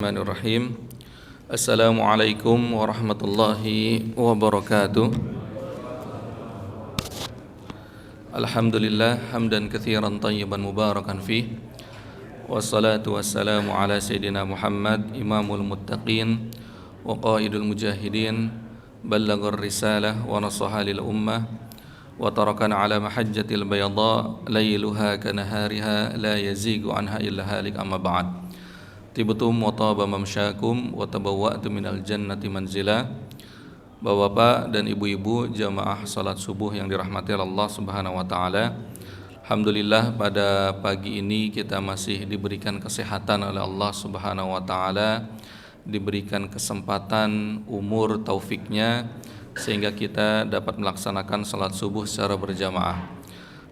Bismillahirrahmanirrahim. Assalamualaikum warahmatullahi wabarakatuh. Alhamdulillah hamdan katsiran tayyiban mubarakan fih. Wassalatu wassalamu ala sayyidina Muhammad imamul muttaqin wa qaidul mujahidin ballaghar risalah wa nasaha lil ummah wa tarakana ala mahajjatil bayda lailuha kanahariha la yazigu anha illa halik amma ba'd. Tibtum wa taba mamsyakum wa tabawwa'tum minal jannati manzila. Bapak-bapak dan ibu-ibu jamaah salat subuh yang dirahmati Allah Subhanahu wa taala. Alhamdulillah pada pagi ini kita masih diberikan kesehatan oleh Allah Subhanahu wa taala, diberikan kesempatan umur taufiknya sehingga kita dapat melaksanakan salat subuh secara berjamaah.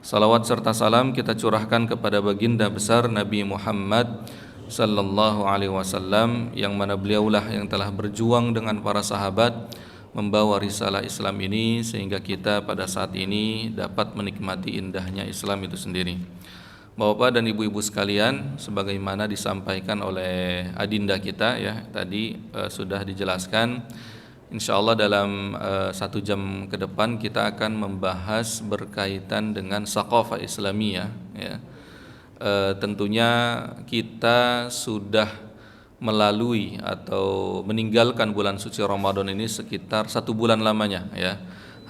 Salawat serta salam kita curahkan kepada baginda besar Nabi Muhammad sallallahu alaihi wasallam, yang mana beliaulah yang telah berjuang dengan para sahabat membawa risalah Islam ini sehingga kita pada saat ini dapat menikmati indahnya Islam itu sendiri. Bapak dan ibu-ibu sekalian, sebagaimana disampaikan oleh adinda kita ya tadi sudah dijelaskan, insyaallah dalam 1 jam ke depan kita akan membahas berkaitan dengan saqafah Islamiyah ya. Tentunya kita sudah melalui atau meninggalkan bulan suci Ramadan ini sekitar 1 bulan lamanya ya.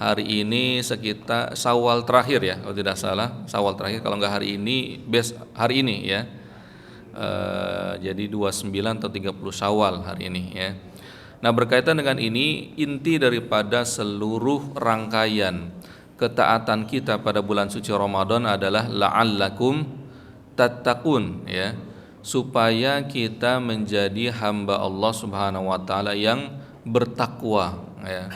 Hari ini sekitar Syawal terakhir ya, kalau tidak salah Syawal terakhir, kalau enggak hari ini hari ini ya. Jadi 29 atau 30 Syawal hari ini ya. Nah, berkaitan dengan ini, inti daripada seluruh rangkaian ketaatan kita pada bulan suci Ramadan adalah la'allakum tattaqun ya, supaya kita menjadi hamba Allah Subhanahu wa taala yang bertakwa ya.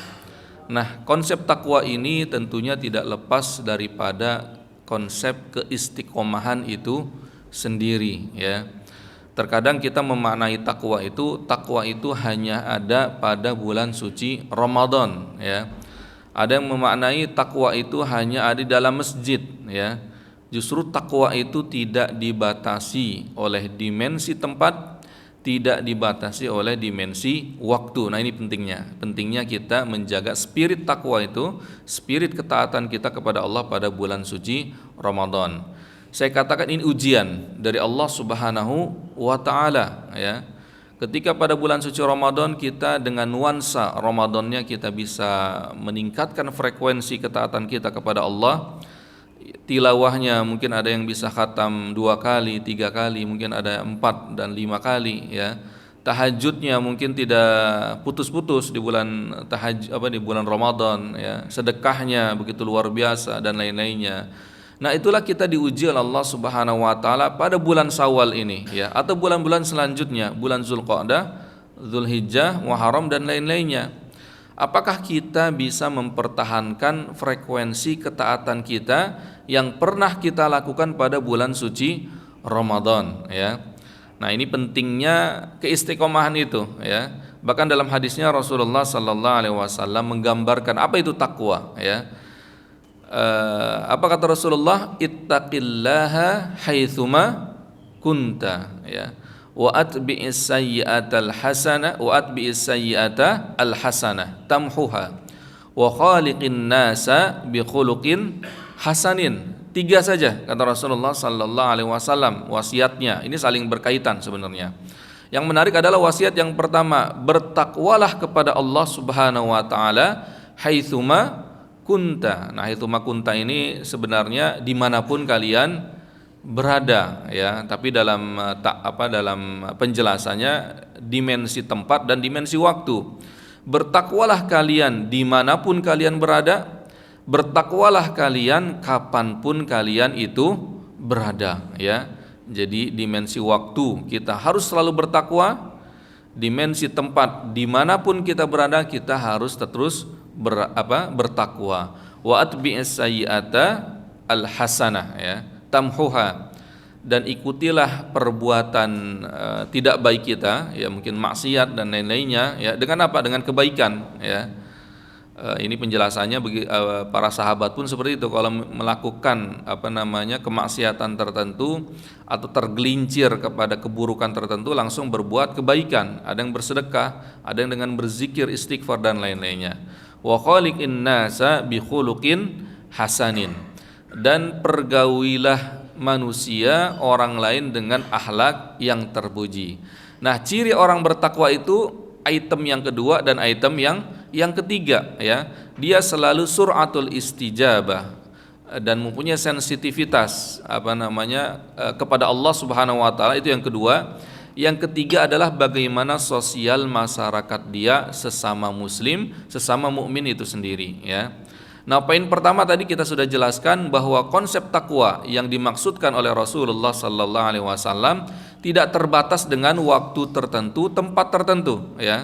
Nah, konsep takwa ini tentunya tidak lepas daripada konsep keistiqomahan itu sendiri ya. Terkadang kita memaknai takwa itu hanya ada pada bulan suci Ramadan ya. Ada yang memaknai takwa itu hanya ada di dalam masjid ya. Justru takwa itu tidak dibatasi oleh dimensi tempat, tidak dibatasi oleh dimensi waktu. Nah, ini pentingnya kita menjaga spirit takwa itu, spirit ketaatan kita kepada Allah pada bulan suci Ramadan. Saya katakan ini ujian dari Allah Subhanahu wa taala ya. Ketika pada bulan suci Ramadan kita dengan nuansa Ramadannya kita bisa meningkatkan frekuensi ketaatan kita kepada Allah. Tilawahnya mungkin ada yang bisa khatam 2 kali, 3 kali, mungkin ada 4 dan 5 kali ya. Tahajudnya mungkin tidak putus-putus di bulan di bulan Ramadan ya. Sedekahnya begitu luar biasa dan lain-lainnya. Nah, itulah kita diuji oleh Allah Subhanahu wa taala pada bulan Syawal ini ya, atau bulan-bulan selanjutnya, bulan Zulqa'dah, Zulhijjah, Muharram dan lain-lainnya. Apakah kita bisa mempertahankan frekuensi ketaatan kita yang pernah kita lakukan pada bulan suci Ramadan ya. Nah, ini pentingnya keistiqomahan itu ya. Bahkan dalam hadisnya Rasulullah sallallahu alaihi wasallam menggambarkan apa itu takwa ya. Apa kata Rasulullah? Ittaqillaha haitsuma kunta ya. Wa atbi'is sayyi'atal hasanah wa atbi'is sayyi'ata al hasanah tamhuha wa khaliqin nasa bi khuluqin hasanin. 3 saja kata Rasulullah sallallahu alaihi wasallam wasiatnya. Ini saling berkaitan sebenarnya. Yang menarik adalah wasiat yang pertama, bertakwalah kepada Allah Subhanahu wa taala haitsuma kunta. Nah, haitsuma kunta ini sebenarnya dimanapun kalian berada ya, tapi dalam dalam penjelasannya dimensi tempat dan dimensi waktu. Bertakwalah kalian dimanapun kalian berada, bertakwalah kalian kapanpun kalian itu berada ya. Jadi dimensi waktu kita harus selalu bertakwa, dimensi tempat dimanapun kita berada kita harus terus bertakwa. Wa atbi'is sayyi'ata al hasanah ya tamhuha, dan ikutilah perbuatan tidak baik kita ya, mungkin maksiat dan lain-lainnya ya, dengan apa? Dengan kebaikan ya. Ini penjelasannya para sahabat pun seperti itu, kalau melakukan kemaksiatan tertentu atau tergelincir kepada keburukan tertentu langsung berbuat kebaikan, ada yang bersedekah, ada yang dengan berzikir, istighfar dan lain-lainnya. Wa khaliqin nasa bi khuluqin hasanin, dan pergaulilah manusia orang lain dengan akhlak yang terpuji. Nah, ciri orang bertakwa itu item yang kedua dan item yang ketiga, ya, dia selalu suratul istijabah dan mempunyai sensitivitas kepada Allah Subhanahu wa taala, itu yang kedua. Yang ketiga adalah bagaimana sosial masyarakat dia sesama muslim, sesama mukmin itu sendiri, ya. Nah, poin pertama tadi kita sudah jelaskan bahwa konsep takwa yang dimaksudkan oleh Rasulullah sallallahu alaihi wasallam tidak terbatas dengan waktu tertentu, tempat tertentu, ya.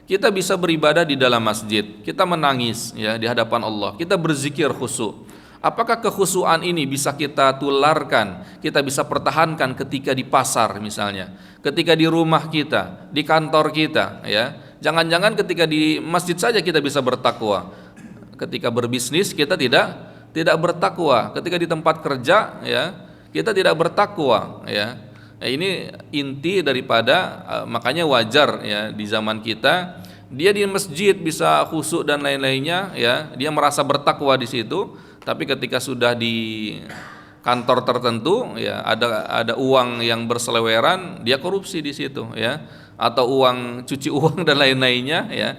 Kita bisa beribadah di dalam masjid, kita menangis, ya, di hadapan Allah, kita berzikir khusyuk. Apakah kekhusyuan ini bisa kita tularkan, kita bisa pertahankan ketika di pasar misalnya, ketika di rumah kita, di kantor kita, ya. Jangan-jangan ketika di masjid saja kita bisa bertakwa. Ketika berbisnis kita tidak bertakwa, ketika di tempat kerja, ya, kita tidak bertakwa, ya. Ini inti daripada makanya wajar, ya, di zaman kita dia di masjid bisa khusyuk dan lain-lainnya, ya, dia merasa bertakwa di situ, tapi ketika sudah di kantor tertentu, ya, ada uang yang berseleweran, dia korupsi di situ, ya, atau uang cuci uang dan lain-lainnya, ya.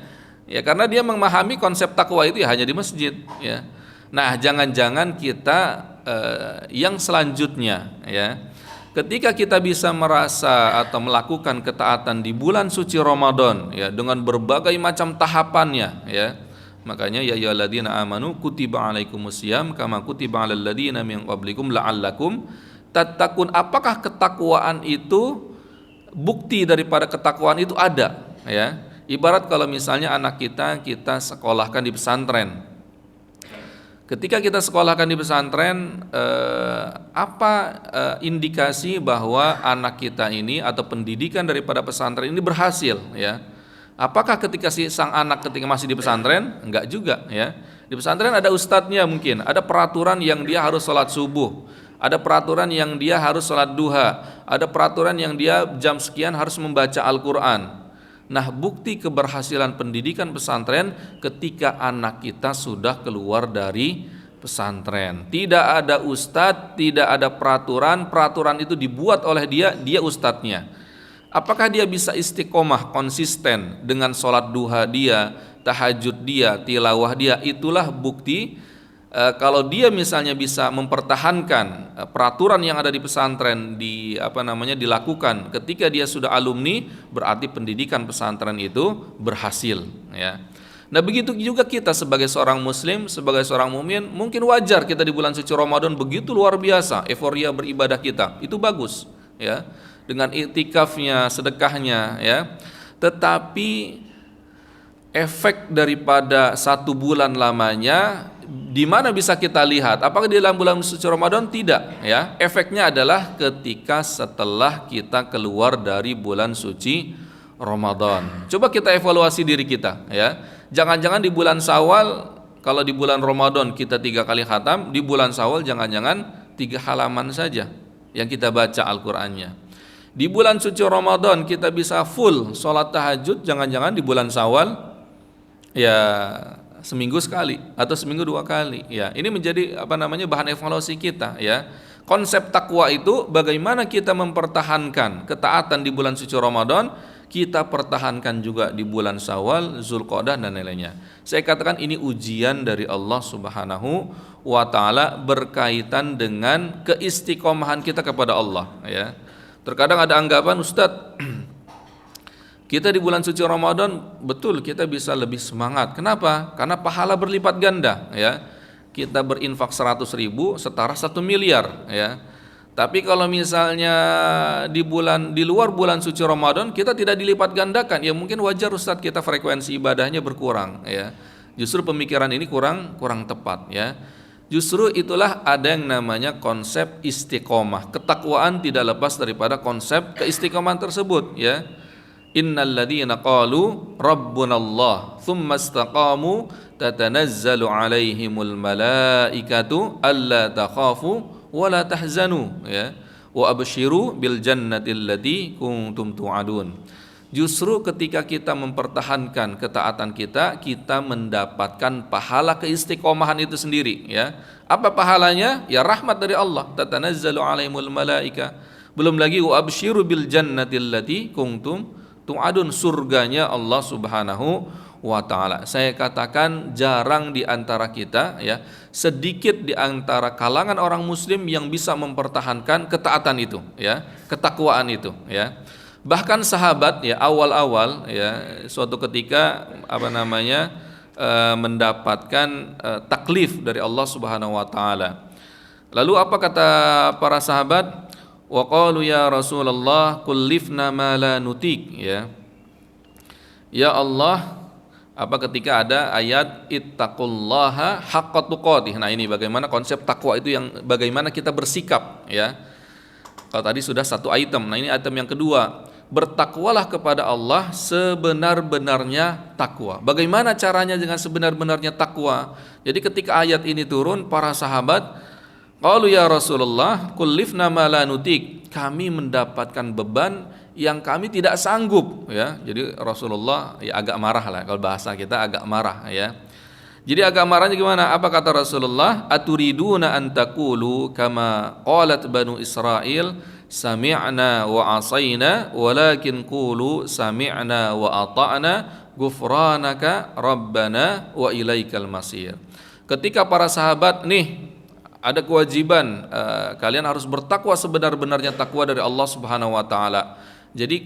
Ya, karena dia memahami konsep takwa itu ya hanya di masjid, ya. Nah, jangan-jangan kita yang selanjutnya, ya, ketika kita bisa merasa atau melakukan ketaatan di bulan suci Ramadan, ya, dengan berbagai macam tahapannya, ya. Makanya ya ayyuhalladzina amanu kutiba alaikumusiyam kama kutiba alal ladzina min qablikum la'allakum tattaqun. Apakah ketakwaan itu, bukti daripada ketakwaan itu ada, ya. Ibarat kalau misalnya anak kita sekolahkan di pesantren. Ketika kita sekolahkan di pesantren, indikasi bahwa anak kita ini atau pendidikan daripada pesantren ini berhasil, ya? Apakah ketika sang anak ketika masih di pesantren? Enggak juga, ya. Di pesantren ada ustadznya mungkin, ada peraturan yang dia harus sholat subuh, ada peraturan yang dia harus sholat duha, ada peraturan yang dia jam sekian harus membaca Al-Quran. Nah, bukti keberhasilan pendidikan pesantren ketika anak kita sudah keluar dari pesantren. Tidak ada ustadz, tidak ada peraturan itu dibuat oleh dia ustadznya. Apakah dia bisa istiqomah, konsisten dengan sholat duha dia, tahajud dia, tilawah dia? Itulah bukti kalau dia misalnya bisa mempertahankan peraturan yang ada di pesantren dilakukan ketika dia sudah alumni, berarti pendidikan pesantren itu berhasil, ya. Nah, begitu juga kita sebagai seorang muslim, sebagai seorang mukmin, mungkin wajar kita di bulan suci Ramadan begitu luar biasa euforia beribadah kita. Itu bagus, ya. Dengan iktikafnya, sedekahnya, ya. Tetapi efek daripada satu bulan lamanya di mana bisa kita lihat? Apakah di dalam bulan suci Ramadan? Tidak, ya. Efeknya adalah ketika setelah kita keluar dari bulan suci Ramadan. Coba kita evaluasi diri kita, ya. Jangan-jangan di bulan Syawal, kalau di bulan Ramadan kita 3 kali khatam, di bulan Syawal jangan-jangan 3 halaman saja yang kita baca Al-Qur'annya. Di bulan suci Ramadan kita bisa full sholat tahajud, jangan-jangan di bulan Syawal ya seminggu sekali atau seminggu 2 kali, ya. Ini menjadi bahan evaluasi kita, ya. Konsep takwa itu bagaimana kita mempertahankan ketaatan di bulan suci Ramadan, kita pertahankan juga di bulan Syawal, Zulqa'dah dan lain-lainnya. Saya katakan ini ujian dari Allah Subhanahu wa taala berkaitan dengan keistiqomahan kita kepada Allah, ya. Terkadang ada anggapan, Ustadz, kita di bulan suci Ramadan betul kita bisa lebih semangat. Kenapa? Karena pahala berlipat ganda, ya. Kita berinfak 100.000 setara 1 miliar, ya. Tapi kalau misalnya di luar bulan suci Ramadan kita tidak dilipat gandakan, ya mungkin wajar Ustadz kita frekuensi ibadahnya berkurang, ya. Justru pemikiran ini kurang tepat, ya. Justru itulah ada yang namanya konsep istiqomah. Ketakwaan tidak lepas daripada konsep keistiqomahan tersebut, ya. Innal ladzina qalu rabbunallah tsumma istaqamu tatanazzalu 'alaihimul malaikatu alla takhafu wa la tahzanu ya wa abshiru bil jannati allati kuntum tu'adun. Justru ketika kita mempertahankan ketaatan kita, kita mendapatkan pahala keistiqomahan itu sendiri ya. Apa pahalanya? Ya rahmat dari Allah. Tatanazzalu 'alaihimul malaika. Belum lagi wa abshiru bil jannati allati kuntum tu'adun, surganya Allah Subhanahu wa taala. Saya katakan jarang di antara kita ya, sedikit di antara kalangan orang muslim yang bisa mempertahankan ketaatan itu ya, ketakwaan itu ya. Bahkan sahabat ya awal-awal ya suatu ketika mendapatkan taklif dari Allah Subhanahu wa taala. Lalu apa kata para sahabat? Wa qalu ya Rasulullah kullifna ma la nutik ya. Ya Allah, ketika ada ayat ittaqullaha haqqa tuqatih. Nah, ini bagaimana konsep takwa itu, yang bagaimana kita bersikap ya. Kalau tadi sudah satu item, nah ini item yang kedua, bertakwalah kepada Allah sebenar-benarnya takwa. Bagaimana caranya dengan sebenar-benarnya takwa? Jadi ketika ayat ini turun, para sahabat qalu ya Rasulullah kullifna ma la nutik, kami mendapatkan beban yang kami tidak sanggup ya. Jadi Rasulullah ya agak marah lah, kalau bahasa kita agak marah ya. Jadi agak marahnya gimana? Apa kata Rasulullah? Aturiduna an taqulu kama qalat banu Israil sami'na wa asaina walakin qulu sami'na wa ata'na ghufranaka rabbana wa ilaikal masir. Ketika para sahabat nih ada kewajiban kalian harus bertakwa sebenar-benarnya takwa dari Allah Subhanahu wa taala. Jadi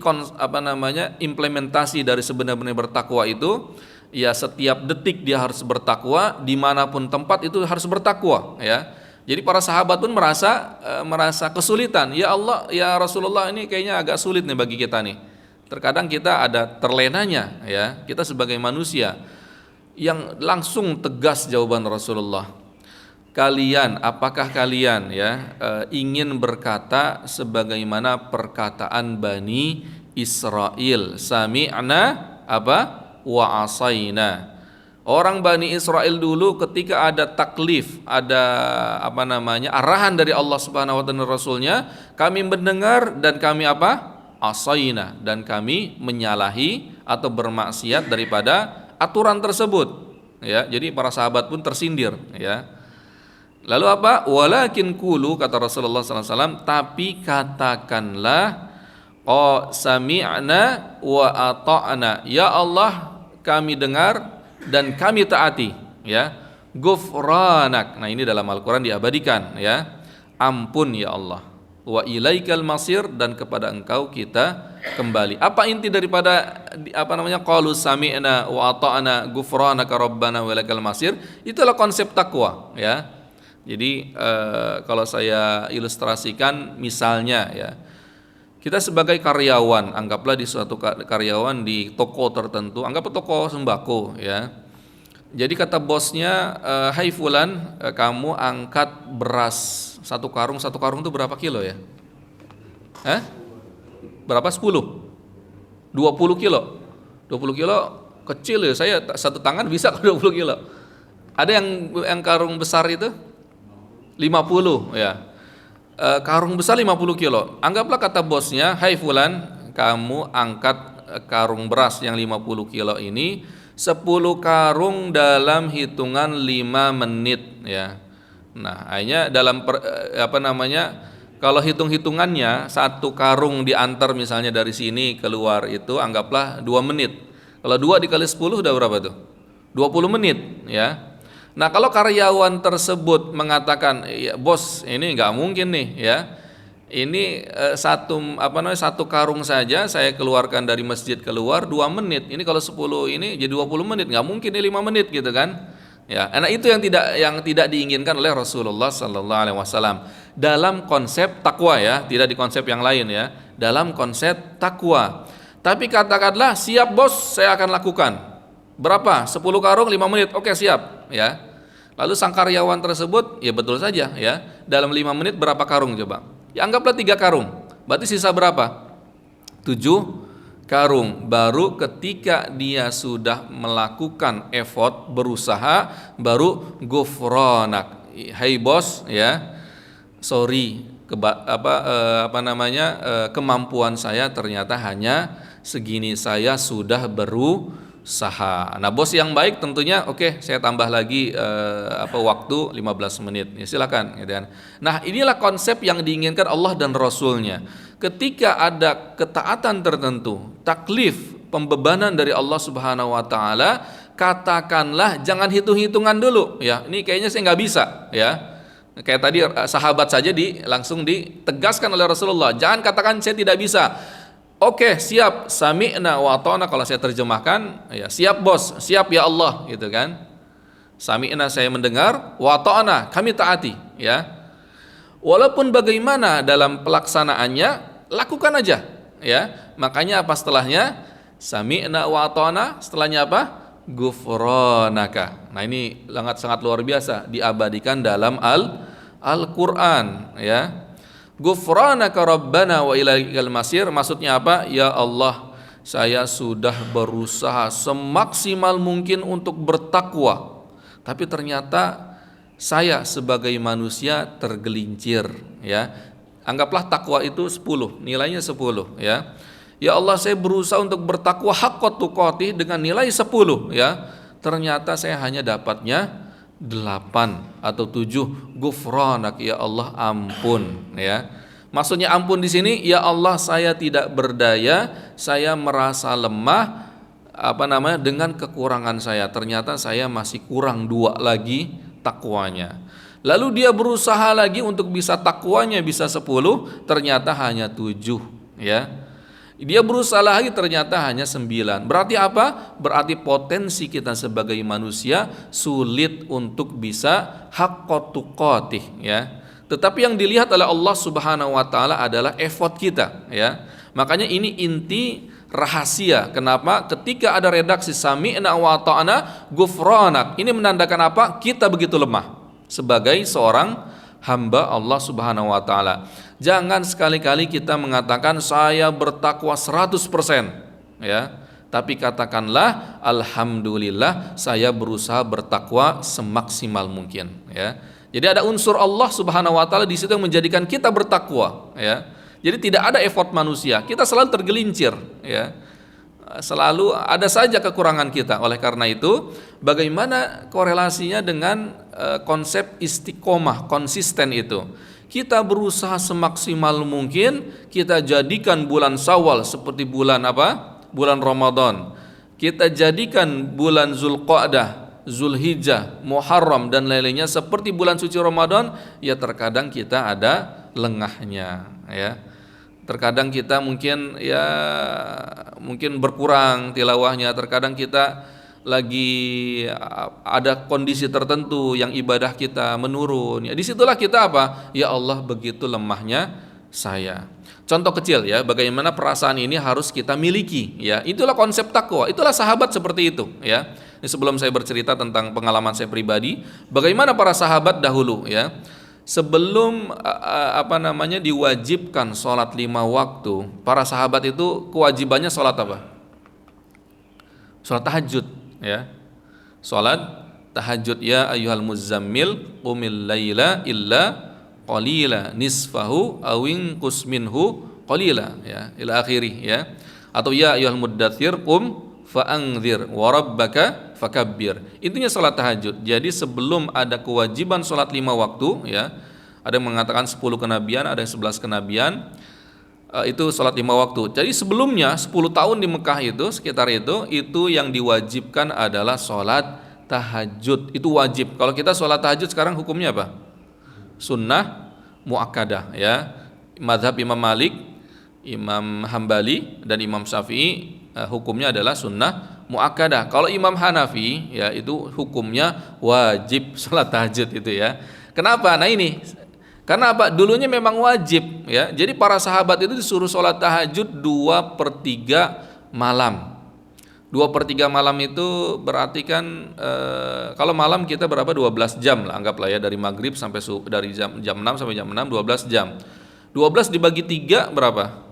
implementasi dari sebenar-benarnya bertakwa itu ya setiap detik dia harus bertakwa, dimanapun tempat itu harus bertakwa ya. Jadi para sahabat pun merasa kesulitan. Ya Allah, ya Rasulullah, ini kayaknya agak sulit nih bagi kita nih. Terkadang kita ada terlenanya ya. Kita sebagai manusia yang langsung tegas jawaban Rasulullah. Apakah kalian ya ingin berkata sebagaimana perkataan Bani Israel, sami'na wa asaina. Orang Bani Israel dulu ketika ada taklif, ada arahan dari Allah Subhanahu wa taala Rasulnya, kami mendengar dan kami asaina, dan kami menyalahi atau bermaksiat daripada aturan tersebut ya. Jadi para sahabat pun tersindir ya. Lalu walakin qulu, kata Rasulullah SAW, tapi katakanlah sami'na wa ata'na, ya Allah kami dengar dan kami taati ya. Ghufranak, nah ini dalam Al-Quran diabadikan ya, ampun ya Allah, wa ilaikal masir, dan kepada engkau kita kembali. Apa inti daripada qalu sami'na wa ata'na ghufranaka rabbana wa ilaikal masir? Itulah konsep takwa ya. Jadi kalau saya ilustrasikan misalnya ya, kita sebagai karyawan, anggaplah di suatu karyawan di toko tertentu, anggap toko sembako ya. Jadi kata bosnya, hai fulan, kamu angkat beras satu karung itu berapa kilo ya? Berapa? 10? 20 kilo? 20 kilo kecil ya, saya satu tangan bisa ke 20 kilo. Ada yang karung besar itu 50 ya. Karung besar 50 kilo. Anggaplah kata bosnya, hai fulan, kamu angkat karung beras yang 50 kilo ini 10 karung dalam hitungan 5 menit ya. Nah, hanya dalam kalau hitung-hitungannya satu karung diantar misalnya dari sini keluar itu anggaplah 2 menit. Kalau 2 dikali 10 udah berapa tuh? 20 menit ya. Nah, kalau karyawan tersebut mengatakan, ya, bos, ini nggak mungkin nih ya. Ini satu karung saja saya keluarkan dari masjid keluar 2 menit. Ini kalau 10 ini jadi 20 menit, nggak mungkin ini 5 menit gitu kan? Ya, nah itu yang tidak diinginkan oleh Rasulullah sallallahu alaihi wasallam dalam konsep takwa ya, tidak di konsep yang lain ya. Dalam konsep takwa. Tapi katakanlah, siap bos, saya akan lakukan. Berapa? 10 karung 5 menit. Oke, siap ya. Lalu sang karyawan tersebut, ya betul saja ya, dalam 5 menit berapa karung coba? Ya anggaplah 3 karung. Berarti sisa berapa? 7 karung. Baru ketika dia sudah melakukan effort, berusaha, baru gufronak. Hai bos, ya, sorry, kemampuan saya ternyata hanya segini, saya sudah berusaha. Nah, bos yang baik tentunya oke, saya tambah lagi waktu 15 menit. Ya, silakan, gitu kan. Nah, inilah konsep yang diinginkan Allah dan Rasulnya. Ketika ada ketaatan tertentu, taklif, pembebanan dari Allah Subhanahu wa taala, katakanlah, jangan hitung-hitungan dulu, ya. Ini kayaknya saya nggak bisa, ya. Kayak tadi sahabat saja langsung ditegaskan oleh Rasulullah, jangan katakan saya tidak bisa. Oke, siap, sami'na wa ata'na, kalau saya terjemahkan, ya, siap bos, siap ya Allah, gitu kan. Sami'na, saya mendengar, wa ata'na, kami taati, ya. Walaupun bagaimana dalam pelaksanaannya, lakukan aja, ya. Makanya apa setelahnya? Sami'na wa ata'na, setelahnya apa? Gufronaka. Nah, ini sangat luar biasa, diabadikan dalam Al-Qur'an, ya. Gufranaka rabbana wa ilaikal masir, maksudnya apa? Ya Allah, saya sudah berusaha semaksimal mungkin untuk bertakwa, tapi ternyata saya sebagai manusia tergelincir, ya. Anggaplah takwa itu 10, nilainya 10, ya. Ya Allah, saya berusaha untuk bertakwa haqqa tuqatih dengan nilai 10, ya. Ternyata saya hanya dapatnya 8 atau 7. Gufranak, ya Allah, ampun, ya. Maksudnya ampun di sini, ya Allah, saya tidak berdaya, saya merasa lemah dengan kekurangan saya. Ternyata saya masih kurang 2 lagi takwanya. Lalu dia berusaha lagi untuk bisa takwanya bisa 10, ternyata hanya 7, ya. Dia berusaha lagi, ternyata hanya 9. Berarti apa? Berarti potensi kita sebagai manusia sulit untuk bisa haqqa tuqatih, ya. Tetapi yang dilihat oleh Allah Subhanahu wa taala adalah effort kita, ya. Makanya ini inti rahasia kenapa ketika ada redaksi sami'na wa ata'na gufranak, ini menandakan apa? Kita begitu lemah sebagai seorang hamba Allah Subhanahu wa taala. Jangan sekali-kali kita mengatakan saya bertakwa 100%, ya. Tapi katakanlah alhamdulillah saya berusaha bertakwa semaksimal mungkin, ya. Jadi ada unsur Allah Subhanahu wa taala di situ yang menjadikan kita bertakwa, ya. Jadi tidak ada effort manusia, kita selalu tergelincir, ya. Selalu ada saja kekurangan kita. Oleh karena itu, bagaimana korelasinya dengan konsep istiqomah, konsisten itu? Kita berusaha semaksimal mungkin, kita jadikan bulan Syawal seperti bulan apa? Bulan Ramadan. Kita jadikan bulan Zulqa'dah, Zulhijjah, Muharram dan lain-lainnya seperti bulan suci Ramadan. Ya, terkadang kita ada lengahnya, ya. Terkadang kita mungkin berkurang tilawahnya, terkadang kita lagi ada kondisi tertentu yang ibadah kita menurun. Ya, disitulah kita apa? Ya Allah, begitu lemahnya saya. Contoh kecil, ya, bagaimana perasaan ini harus kita miliki, ya. Itulah konsep takwa, itulah sahabat seperti itu, ya. Ini sebelum saya bercerita tentang pengalaman saya pribadi, bagaimana para sahabat dahulu, ya. Sebelum diwajibkan sholat 5 waktu, para sahabat itu kewajibannya sholat apa? Sholat tahajud, ya. Sholat tahajud, ya ayyuhal muzammil qumil laila illa qalila nisfahu awin qusminhu qalila, ya, ila akhirih, ya. Atau ya ayyuhal muddatsir qum fa'anzir wa rabbaka fakabbir. Intinya sholat tahajud. Jadi sebelum ada kewajiban sholat 5 waktu, ya, ada yang mengatakan 10 kenabian, ada yang 11 kenabian, itu sholat 5 waktu. Jadi sebelumnya 10 tahun di Mekah itu, sekitar itu yang diwajibkan adalah sholat tahajud. Itu wajib. Kalau kita sholat tahajud sekarang hukumnya apa? Sunnah muakkadah, ya. Mazhab Imam Malik, Imam Hambali dan Imam Syafi'i hukumnya adalah sunnah muakkadah. Kalau Imam Hanafi, ya, itu hukumnya wajib sholat tahajud itu, ya. Kenapa? Nah, ini karena apa? Dulunya memang wajib, ya. Jadi para sahabat itu disuruh sholat tahajud 2/3 malam. 2/3 malam itu berarti kan kalau malam kita berapa? 12 jam lah, anggaplah, ya, dari maghrib sampai dari jam 6 sampai jam 6, 12 jam. 12 dibagi 3 berapa?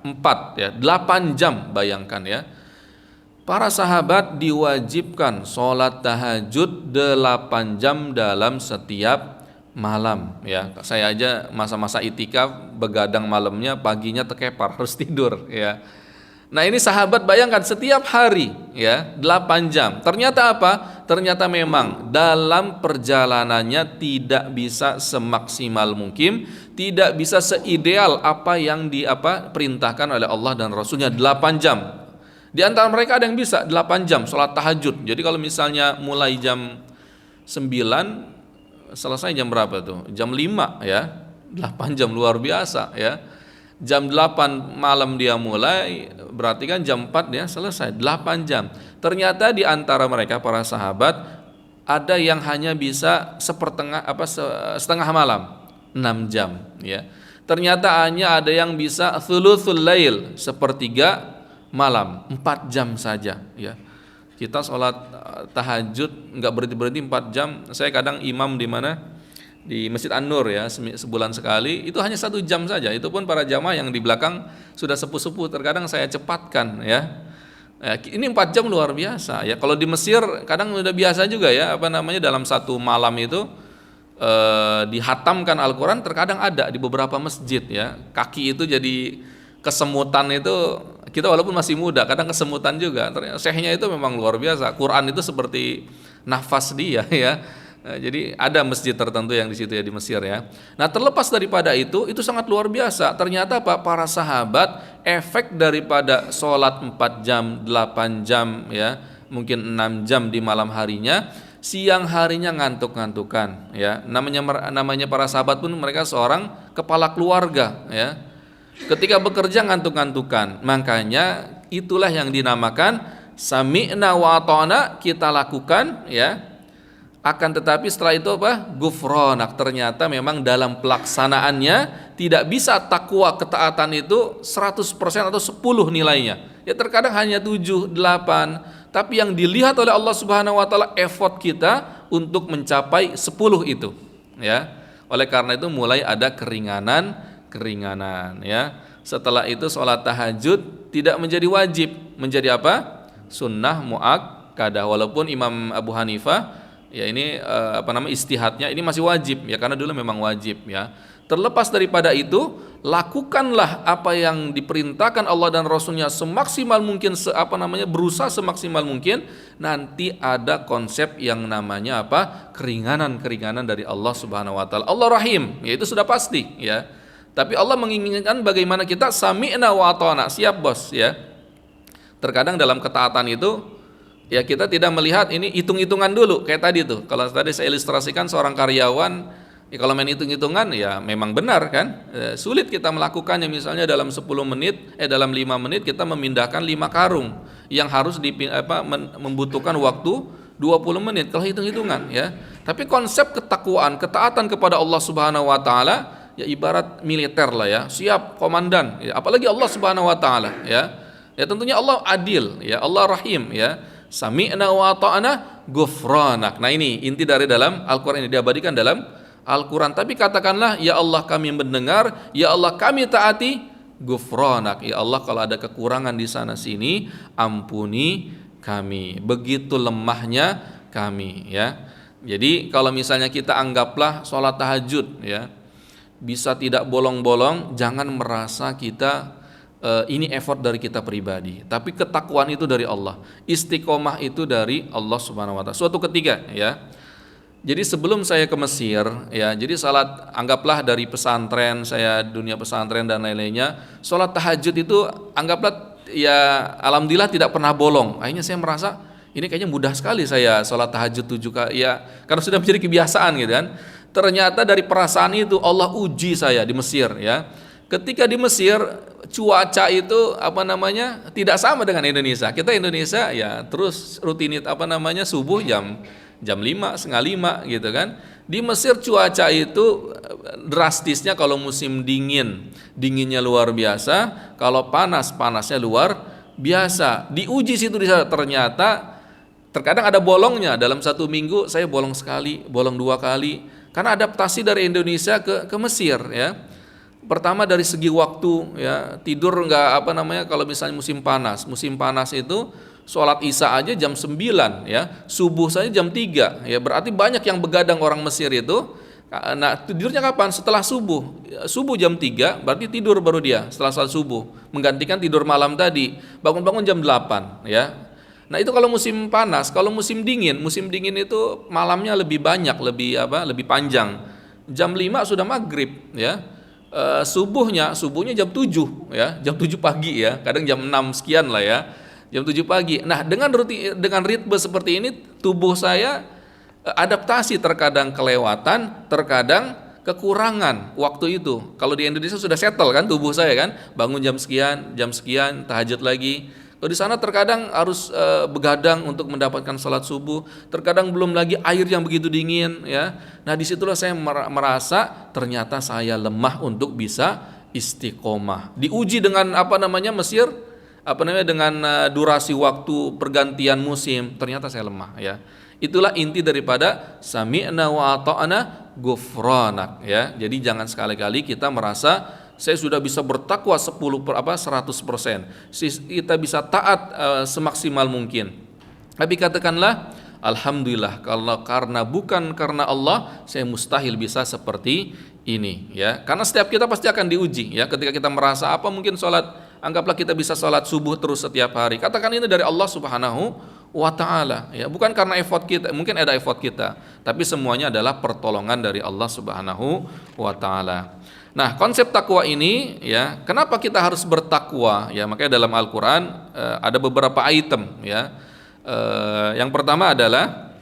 4 ya, 8 jam bayangkan ya. Para sahabat diwajibkan sholat tahajud 8 jam dalam setiap malam ya. Saya aja masa-masa itikaf begadang malamnya, paginya terkepar harus tidur ya. Nah ini sahabat bayangkan setiap hari ya 8 jam. Ternyata apa? Ternyata memang dalam perjalanannya tidak bisa semaksimal mungkin, tidak bisa seideal apa yang perintahkan oleh Allah dan Rasulnya 8 jam. Di antara mereka ada yang bisa 8 jam sholat tahajud. Jadi kalau misalnya mulai jam 9 selesai jam berapa tuh? Jam 5 ya. 8 jam luar biasa ya. Jam 8 malam dia mulai, berarti kan jam 4 dia selesai 8 jam. Ternyata di antara mereka para sahabat ada yang hanya bisa setengah malam 6 jam ya. Ternyata hanya ada yang bisa thuluthul lail, sepertiga malam 4 jam saja ya. Kita sholat tahajud nggak berhenti 4 jam. Saya kadang imam di mana? Di Masjid An-Nur ya, sebulan sekali, itu hanya 1 jam saja. Itu pun para jamaah yang di belakang sudah sepuh-sepuh, terkadang saya cepatkan ya. Ini 4 jam luar biasa ya. Kalau di Mesir kadang udah biasa juga ya, dalam satu malam itu dihatamkan Al-Quran, terkadang ada di beberapa masjid ya. Kaki itu jadi kesemutan itu, kita walaupun masih muda kadang kesemutan juga. Syekhnya itu memang luar biasa. Quran itu seperti nafas dia ya. Jadi ada masjid tertentu yang di situ ya di Mesir ya. Nah terlepas daripada itu sangat luar biasa. Ternyata para sahabat efek daripada sholat 4 jam, 8 jam ya, mungkin 6 jam di malam harinya, siang harinya ngantuk-ngantukan ya. Namanya para sahabat pun mereka seorang kepala keluarga ya. Ketika bekerja ngantuk-ngantukan. Makanya itulah yang dinamakan sami'na wa ata'na, kita lakukan ya. Akan tetapi setelah itu Gufronak. Ternyata memang dalam pelaksanaannya tidak bisa takwa ketaatan itu 100% atau 10 nilainya. Ya terkadang hanya 7, 8. Tapi yang dilihat oleh Allah Subhanahu wa taala effort kita untuk mencapai 10 itu. Ya. Oleh karena itu mulai ada keringanan ya. Setelah itu sholat tahajud tidak menjadi wajib, menjadi apa? Sunnah muakkadah. Walaupun Imam Abu Hanifah ya ini istihadnya ini masih wajib ya, karena dulu memang wajib ya. Terlepas daripada itu, lakukanlah apa yang diperintahkan Allah dan Rasulnya semaksimal mungkin, berusaha semaksimal mungkin. Nanti ada konsep yang namanya keringanan dari Allah Subhanahu wa taala. Allah Rahim, ya itu sudah pasti ya. Tapi Allah menginginkan bagaimana kita sami'na wa ata'na, siap bos ya. Terkadang dalam ketaatan itu ya kita tidak melihat ini hitung-hitungan dulu kayak tadi tuh. Kalau tadi saya ilustrasikan seorang karyawan, ya kalau main hitung-hitungan ya memang benar kan. Sulit kita melakukannya, misalnya dalam 10 menit, dalam 5 menit kita memindahkan 5 karung yang harus membutuhkan waktu 20 menit kalau hitung-hitungan ya. Tapi konsep ketakwaan, ketaatan kepada Allah Subhanahu wa taala ya ibarat militer lah ya, siap komandan ya. Apalagi Allah Subhanahu wa taala ya. Ya tentunya Allah adil ya, Allah Rahim ya. Sami'na wa ata'na ghufranak. Nah ini inti dari dalam Al-Quran, ini diabadikan dalam Al-Quran. Tapi katakanlah, ya Allah kami mendengar, ya Allah kami taati, ghufranak. Ya Allah kalau ada kekurangan di sana sini, ampuni kami. Begitu lemahnya kami ya. Jadi kalau misalnya kita anggaplah sholat tahajud ya, bisa tidak bolong-bolong, jangan merasa kita ini effort dari kita pribadi, tapi ketakwaan itu dari Allah, istiqomah itu dari Allah Subhanahu wa taala. Suatu ketika ya, jadi sebelum saya ke Mesir ya, jadi salat, anggaplah dari pesantren, saya dunia pesantren dan lain-lainnya, salat tahajud itu anggaplah ya alhamdulillah tidak pernah bolong. Akhirnya saya merasa ini kayaknya mudah sekali saya salat tahajud 7 kali ya, karena sudah menjadi kebiasaan gitu kan. Ternyata dari perasaan itu Allah uji saya di Mesir ya. Ketika di Mesir cuaca itu tidak sama dengan Indonesia. Kita Indonesia ya terus rutinitas subuh jam 5, setengah 5 gitu kan. Di Mesir cuaca itu drastisnya, kalau musim dinginnya luar biasa, kalau panasnya luar biasa. Diuji situ di sana, ternyata terkadang ada bolongnya. Dalam 1 minggu saya bolong sekali, bolong 2 kali, karena adaptasi dari Indonesia ke Mesir ya. Pertama dari segi waktu, ya, tidur nggak apa namanya, kalau misalnya musim panas itu sholat isya aja jam 9, ya, subuh saja jam 3, ya, berarti banyak yang begadang orang Mesir itu. Nah, tidurnya kapan? Setelah subuh. Subuh jam 3 berarti tidur baru dia setelah sholat subuh, menggantikan tidur malam tadi. Bangun-bangun jam 8, ya. Nah, itu kalau musim panas. Kalau musim dingin itu malamnya lebih banyak, lebih panjang. Jam 5 sudah maghrib, ya. Subuhnya jam 7, ya, jam 7 pagi, ya, kadang jam 6 sekian lah, ya, jam 7 pagi. Nah, dengan ritme seperti ini tubuh saya adaptasi, terkadang kelewatan, terkadang kekurangan waktu itu. Kalau di Indonesia sudah settle kan tubuh saya kan, bangun jam sekian, tahajud lagi. Kalau di sana terkadang harus begadang untuk mendapatkan sholat subuh, terkadang belum lagi air yang begitu dingin, ya. Nah, disitulah saya merasa ternyata saya lemah untuk bisa istiqomah. Diuji dengan Mesir, dengan durasi waktu pergantian musim, ternyata saya lemah, ya. Itulah inti daripada sami'na wa ata'na ghufranak, ya. Jadi jangan sekali-kali kita merasa saya sudah bisa bertakwa 100%. Kita bisa taat semaksimal mungkin. Tapi katakanlah alhamdulillah, kalau bukan karena Allah, saya mustahil bisa seperti ini, ya. Karena setiap kita pasti akan diuji, ya. Ketika kita merasa mungkin anggaplah kita bisa sholat subuh terus setiap hari. Katakan ini dari Allah Subhanahu wa ta'ala, ya. Bukan karena effort kita, mungkin ada effort kita, tapi semuanya adalah pertolongan dari Allah Subhanahu wa ta'ala. Nah, konsep takwa ini, ya, kenapa kita harus bertakwa? Ya, makanya dalam Al-Qur'an ada beberapa item, ya. Yang pertama adalah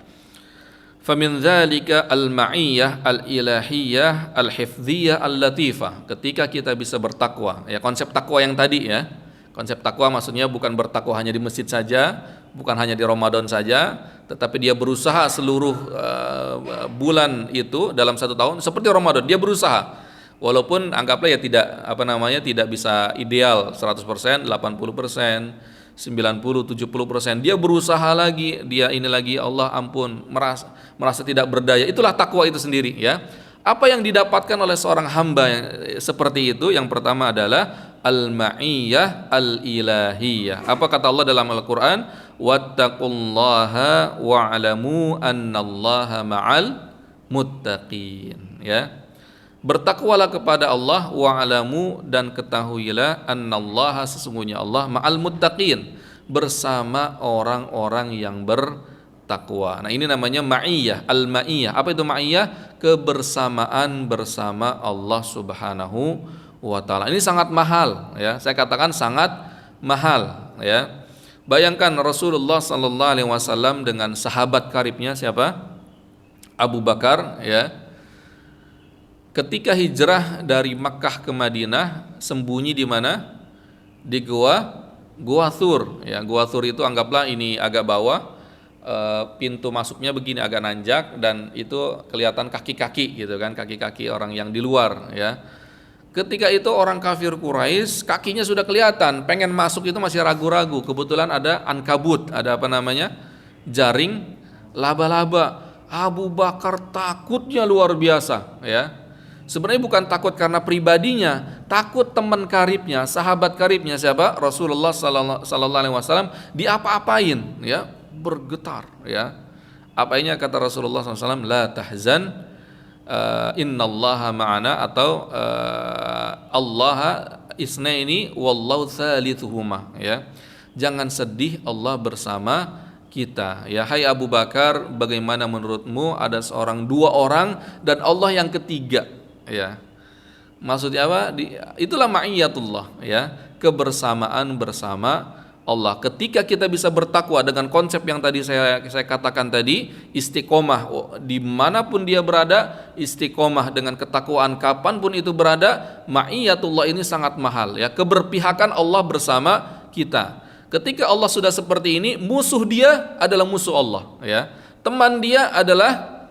famin dzalika al-ma'iyyah al-ilahiyah al-hifdziyah al-latifah. Ketika kita bisa bertakwa, ya, konsep takwa yang tadi, ya. Konsep takwa maksudnya bukan bertakwa hanya di masjid saja, bukan hanya di Ramadan saja, tetapi dia berusaha seluruh bulan itu dalam 1 tahun. Seperti Ramadan, dia berusaha. Walaupun anggaplah ya tidak bisa ideal 100%, 80%, 90, 70%. Dia berusaha lagi, Allah ampun, merasa tidak berdaya. Itulah takwa itu sendiri, ya. Apa yang didapatkan oleh seorang hamba yang seperti itu? Yang pertama adalah al-ma'iyyah al-ilahiyah. Apa kata Allah dalam Al-Qur'an? Wattaqullaha wa'lamu annallaha ma'al muttaqin, ya. Bertakwalah kepada Allah, wa'lamu, dan ketahuilah annallaha, sesungguhnya Allah, ma'al muttaqin, bersama orang-orang yang bertakwa. Nah, ini namanya ma'iyah, al-ma'iyah. Apa itu ma'iyah? Kebersamaan bersama Allah Subhanahu wa ta'ala. Ini sangat mahal, ya. Saya katakan sangat mahal, ya. Bayangkan Rasulullah sallallahu alaihi wasallam dengan sahabat karibnya siapa? Abu Bakar, ya. Ketika hijrah dari Makkah ke Madinah, sembunyi di mana? Di Gua Thur, ya. Gua Thur itu anggaplah ini agak bawah, pintu masuknya begini agak nanjak, dan itu kelihatan kaki-kaki gitu kan, kaki-kaki orang yang di luar, ya. Ketika itu orang kafir Quraisy kakinya sudah kelihatan, pengen masuk itu masih ragu-ragu. Kebetulan ada ankabut, ada jaring laba-laba. Abu Bakar takutnya luar biasa, ya. Sebenarnya bukan takut karena pribadinya, takut teman karibnya, sahabat karibnya siapa? Rasulullah sallallahu alaihi wasallam diapa-apain, ya, bergetar, ya. Apainya kata Rasulullah SAW, la tahzan, innallaha ma'ana, atau Allah isnaini wallahu thalithuhuma, ya. Jangan sedih, Allah bersama kita, ya. Hai Abu Bakar, bagaimana menurutmu ada dua orang dan Allah yang ketiga, ya. Maksudnya apa? Itulah ma'iyatullah, ya, kebersamaan bersama Allah. Ketika kita bisa bertakwa dengan konsep yang tadi saya katakan tadi, istiqomah dimanapun dia berada, istiqomah dengan ketakwaan kapanpun itu berada, ma'iyatullah ini sangat mahal, ya. Keberpihakan Allah bersama kita. Ketika Allah sudah seperti ini, musuh dia adalah musuh Allah, ya. Teman dia adalah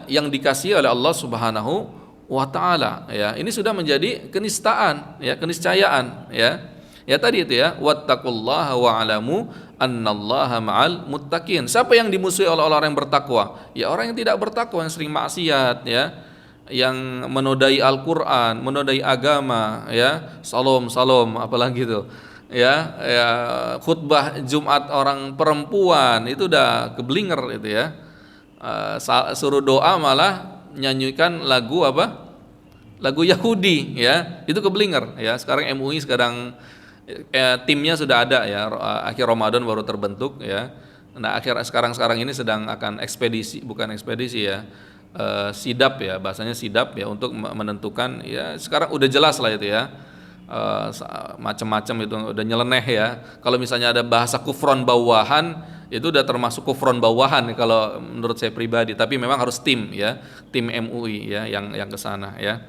yang dikasihi oleh Allah Subhanahu wa ta'ala, ya. Ini sudah menjadi kenistaan, ya, keniscayaan, ya. Ya tadi itu, ya, wattaqullaha wa'lamu annallaha ma'al muttaqin. Siapa yang dimusuhi oleh orang yang bertakwa? Ya orang yang tidak bertakwa, yang sering maksiat, ya. yang menodai Al-Qur'an, menodai agama, ya, salom, apalagi itu. Ya, khutbah Jumat orang perempuan itu udah keblinger itu ya. Suruh doa malah nyanyikan lagu apa? Lagu Yahudi ya. Itu keblinger ya. Sekarang MUI sekarang timnya sudah ada ya. Akhir Ramadan baru terbentuk ya. Nah, sekarang ini sedang akan ekspedisi, bukan ekspedisi ya. Sidap ya, bahasanya sidap ya, untuk menentukan ya, sekarang udah jelas lah itu ya. Macam-macam itu udah nyeleneh ya. Kalau misalnya ada bahasa kufron bawahan, itu udah termasuk kufron bawahan kalau menurut saya pribadi. Tapi memang harus tim ya, tim MUI ya yang ke sana ya.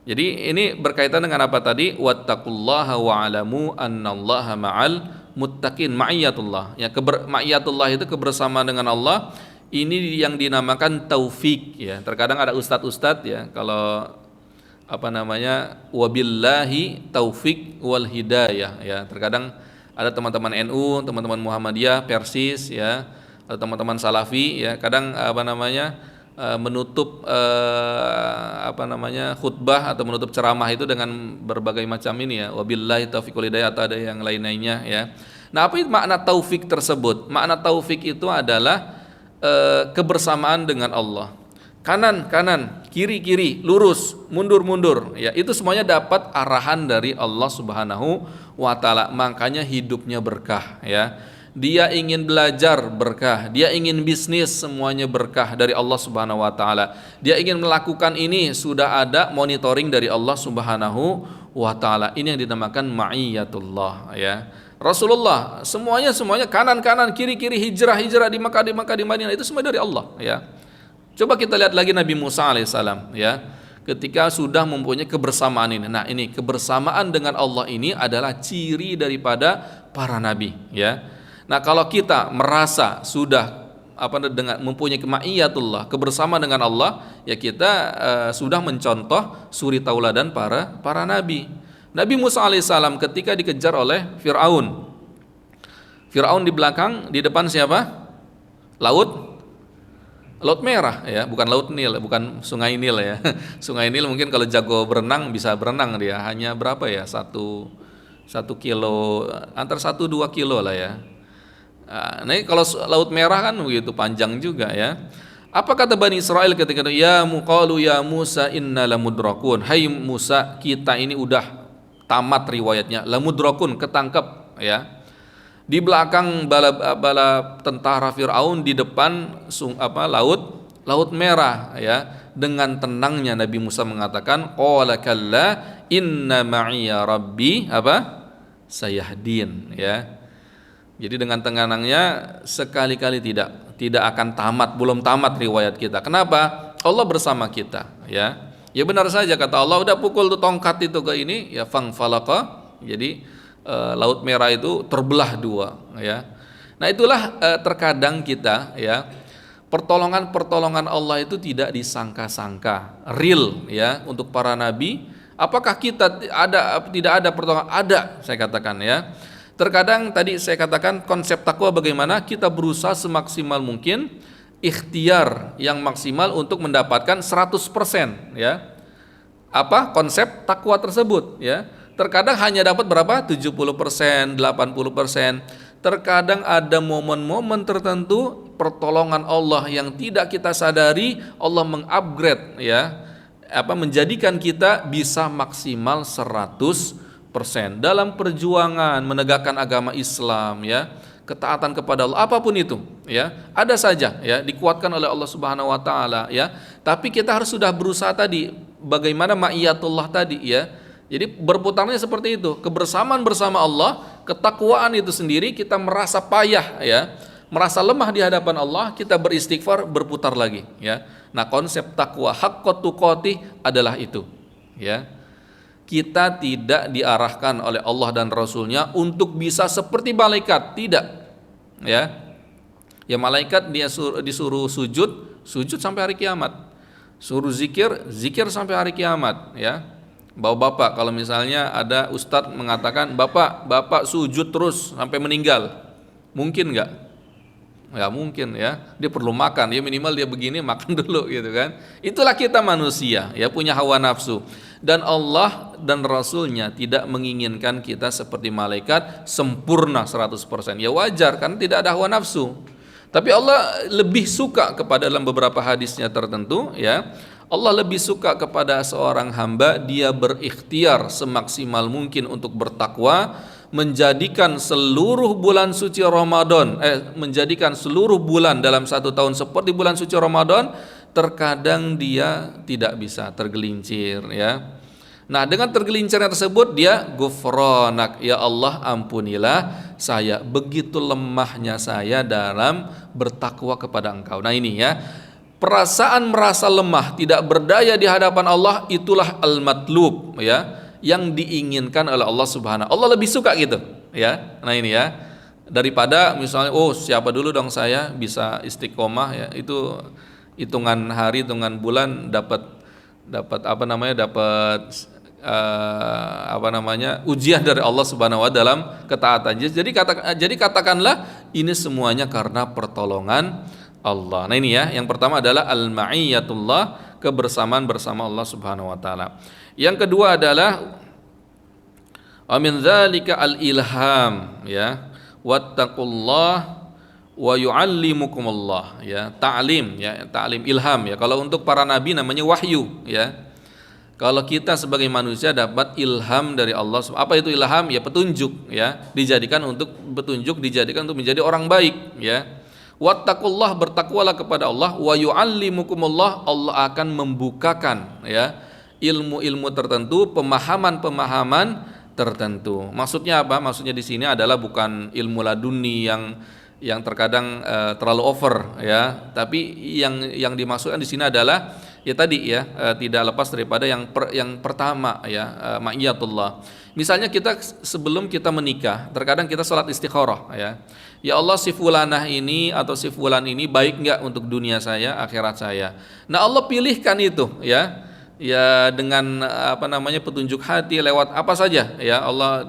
Jadi ini berkaitan dengan apa tadi? Wattaqullaha wa'alamu annallaha ma'al muttaqin, ma'iyatullah. Ya, ma'iyatullah itu kebersamaan dengan Allah. Ini yang dinamakan taufik ya. Terkadang ada ustadz ya, kalau apa namanya, wabillahi taufik wal hidayah ya. Terkadang ada teman-teman NU, teman-teman Muhammadiyah, Persis ya, atau teman-teman Salafi ya, kadang apa namanya, menutup apa namanya, khutbah atau menutup ceramah itu dengan berbagai macam ini ya, wabillahi taufik wal hidayah, atau ada yang lain-lainnya ya. Nah, apa makna taufik tersebut? Makna taufik itu adalah kebersamaan dengan Allah. Kanan, kiri, lurus, mundur ya, itu semuanya dapat arahan dari Allah Subhanahu wa taala. Makanya hidupnya berkah ya. Dia ingin belajar berkah, dia ingin bisnis semuanya berkah dari Allah Subhanahu wa taala. Dia ingin melakukan ini, sudah ada monitoring dari Allah Subhanahu wa taala. Ini yang dinamakan ma'iyatullah ya. Rasulullah semuanya kanan, kiri, hijrah di Makkah, di Madinah, itu semua dari Allah ya. Coba kita lihat lagi Nabi Musa alaihissalam ya, ketika sudah mempunyai kebersamaan ini. Nah, ini kebersamaan dengan Allah ini adalah ciri daripada para nabi ya. Nah, kalau kita merasa sudah dengan mempunyai ma'iyatullah, kebersamaan dengan Allah, ya kita sudah mencontoh suri tauladan para nabi. Nabi Musa alaihissalam ketika dikejar oleh Fir'aun di belakang, di depan siapa? Laut Merah ya, bukan Laut Nil, bukan Sungai Nil ya. Sungai Nil mungkin kalau jago berenang bisa berenang dia, hanya berapa ya, satu kilo, antar 1-2 kilo lah ya. Nah, kalau Laut Merah kan begitu panjang juga ya. Apa kata Bani Israel ketika itu? Ya Musa inna lamudrakun. Hai Musa, kita ini udah tamat riwayatnya. Lamudrakun, ketangkep ya. Di belakang bala tentara Fir'aun, di depan Laut Merah ya. Dengan tenangnya Nabi Musa mengatakan, qala kalla inna ma'iya rabbi sayahdin ya. Jadi dengan tenangnya, sekali-kali tidak akan tamat, belum tamat riwayat kita. Kenapa? Allah bersama kita ya. Ya benar saja kata Allah, udah pukul tuh tongkat itu ke ini ya, falaqa. Jadi Laut Merah itu terbelah dua ya. Nah, itulah terkadang kita ya, pertolongan Allah itu tidak disangka-sangka, real ya untuk para nabi. Apakah kita tidak ada pertolongan? Ada, saya katakan ya. Terkadang tadi saya katakan konsep takwa bagaimana kita berusaha semaksimal mungkin, ikhtiar yang maksimal untuk mendapatkan 100% ya. Apa konsep takwa tersebut ya. Terkadang hanya dapat berapa? 70%, 80%. Terkadang ada momen-momen tertentu pertolongan Allah yang tidak kita sadari, Allah mengupgrade ya, menjadikan kita bisa maksimal 100% dalam perjuangan menegakkan agama Islam ya, ketaatan kepada Allah, apapun itu ya, ada saja ya, dikuatkan oleh Allah Subhanahu wa taala ya. Tapi kita harus sudah berusaha tadi, bagaimana ma'iyatullah tadi ya. Jadi berputarnya seperti itu, kebersamaan bersama Allah, ketakwaan itu sendiri, kita merasa payah ya, merasa lemah di hadapan Allah, kita beristighfar, berputar lagi ya. Nah, konsep takwa haqqa tuqatih adalah itu ya. Kita tidak diarahkan oleh Allah dan Rasulnya untuk bisa seperti malaikat, tidak ya. Ya, malaikat dia disuruh sujud sampai hari kiamat, suruh zikir sampai hari kiamat ya. Bapak kalau misalnya ada ustadz mengatakan bapak sujud terus sampai meninggal, mungkin nggak? nggak mungkin ya. Dia perlu makan, ya minimal dia begini makan dulu gitu kan. Itulah kita manusia ya, punya hawa nafsu. Dan Allah dan Rasulnya tidak menginginkan kita seperti malaikat sempurna 100%. Ya wajar karena tidak ada hawa nafsu. Tapi Allah lebih suka kepada, dalam beberapa hadisnya tertentu ya, Allah lebih suka kepada seorang hamba dia berikhtiar semaksimal mungkin untuk bertakwa, menjadikan seluruh bulan suci Ramadan, menjadikan seluruh bulan dalam satu tahun seperti bulan suci Ramadan. Terkadang dia tidak bisa, tergelincir ya. Nah, dengan tergelincirnya tersebut dia ghufranak, ya Allah ampunilah saya, begitu lemahnya saya dalam bertakwa kepada Engkau. Nah ini ya, perasaan merasa lemah, tidak berdaya di hadapan Allah, itulah al-matlub ya, yang diinginkan oleh Allah Subhanahu. Allah lebih suka gitu ya. Nah ini ya, daripada misalnya siapa dulu dong saya bisa istiqomah ya, itu hitungan hari, hitungan bulan dapat ujian dari Allah Subhanahu wa dalam ketaatan. Jadi katakanlah ini semuanya karena pertolongan Allah. Nah ini ya, yang pertama adalah al-ma'iyyatullah, kebersamaan bersama Allah Subhanahu wa taala. Yang kedua adalah wa min dzalika al-ilham ya, wattaqullah wa yu'allimukumullah ya, ta'lim ya, ta'lim ilham ya. Kalau untuk para nabi namanya wahyu ya. Kalau kita sebagai manusia dapat ilham dari Allah. Apa itu ilham? Ya petunjuk ya, dijadikan untuk petunjuk, dijadikan untuk menjadi orang baik ya. Wattaqullah, bertakwalah kepada Allah, wa yu'allimukumullah, Allah akan membukakan ya ilmu-ilmu tertentu, pemahaman-pemahaman tertentu. Maksudnya apa? Maksudnya di sini adalah bukan ilmu laduni yang terkadang terlalu over ya, tapi yang dimaksudkan di sini adalah ya tadi ya, tidak lepas daripada yang pertama ya, ma'iyatullah. Misalnya kita sebelum kita menikah, terkadang kita sholat istikharah ya. Ya Allah, si fulanah ini atau si fulan ini baik enggak untuk dunia saya, akhirat saya. Nah, Allah pilihkan itu ya. Ya dengan petunjuk hati lewat apa saja ya, Allah